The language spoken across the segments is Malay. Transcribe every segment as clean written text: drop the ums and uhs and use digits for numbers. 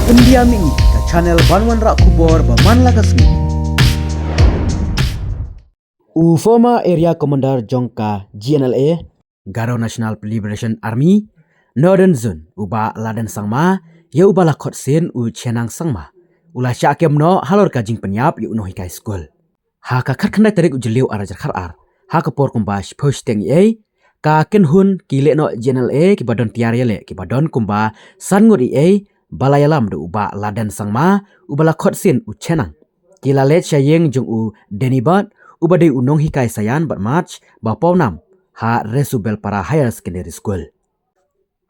Pendiami ke channel Banwan Rak Kubor Baman Lakasmi. Former Area Commander Jongka GNLA, Garo National Liberation Army, Northern Zone, Uba Laden Sangma, ya Uba Lakot Sin Chenang Sangma. Ula Syakem no halor kajing penyap yu no hikai school. Ha ka khatkhanda tarik ujliu arajar kharar. Ha ka por kumba post teng ka ken hun kile no GNLA ki badon tiar yele ki badon kumba san ngut balayalam do uba ladan sangma ubala khotsin uchenang kila let shayeng jong u denibat uba de unong hikai sayan bat march ba pawnam ha resubel para higher secondary school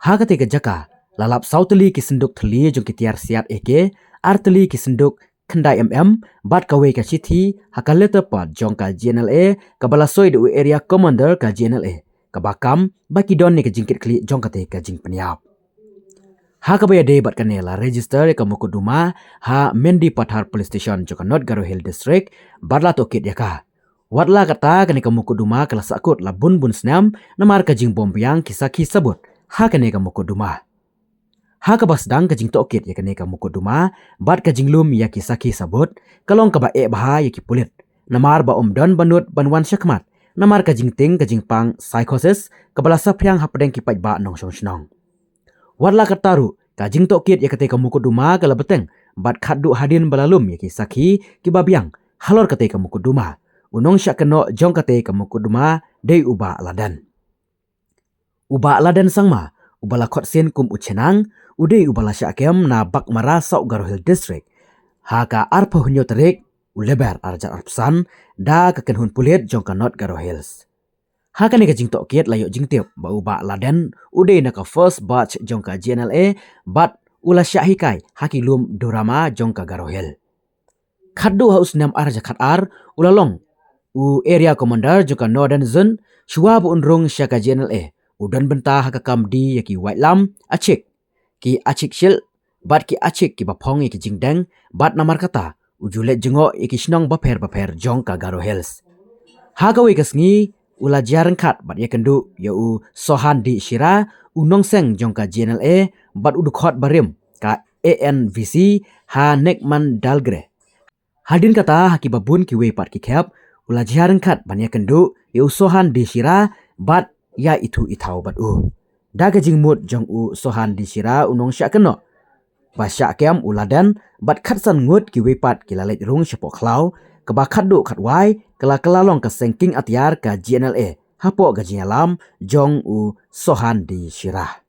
ha kate ke jaka lalap sautli ki senduk thli jong ki tiar siat eke artli ki senduk khandai bat kawe ka chithi ha ka letter pat jong ka GNLA ka balasoi do area commander ka GNLA ka bakam baki don ne ka jingkit kli jong kate ka jing penyap ha ka baya debat kanela register ka mukuduma ha Mendi Pathar Police Station joka North Garo Hill District barla tokit yaka watla kata kani ka mukuduma kala sakut la bun snam namar ka jing bombyang kisaki sabut ha kani ka mukuduma ha ka basdang ka jing tokit ya kani ka mukuduma bat ka jing lum ya kisaki sabut kalong ka ba bah ya ki pulit namar ba don banut banwan syakmat namar ka jing ting ka jing pang psychosis kabala sapyang hapdeng ki ba nong snong Warla kataru kajing tokit ya kate kamu kuduma kala beteng bat khaddu hadin balalum ya ki sakhi ki babiang halor kate kamu kuduma unong syak keno jong kate kamu kuduma dei uba ladan sangma ubala khotsen kum uchenang udei ubala syakem na bak mara South Garo Hill District haka arpa hunyo terik ulebar arjar arpsan da kaken hun pulit jong ka North Garo Hills Hakane ka jing tokit layo jing tiop ba uba laden ude na ka first batch jong ka GNLA bat ula syahikai hakilum dorama jong ka Garo Hill. Khaddu haus nam arja khatar ulalong area commander jong ka Northern Zone shua bu unrung syaka GNLA udan benta hakakam di yaki white lam achik ki achik shil bat ki achik ki bapong yaki jingdeng bat namar kata ujulet jengo yaki shnong baper jong ka Garo Hills. Hagawe kasngi ula jarang kat bat ya kendu ya sohan di shira unong seng jong ka GNLA bat udukot barim ka ANVC ha nekman dalgre hadin kata haki babun ki we pat ki khap ula jarang kat ban ya kendu ya sohan di shira bat ya itu itau bat daga jingmut jong sohan di shira unong syak keno ba syak kem uladan bat khatsan ngut ki we pat ki lalet rung shapok khlau kaba khaddu khatwai kala long ka sengking atiar ka GNLA hapo gajinya lam jong sohan di shirah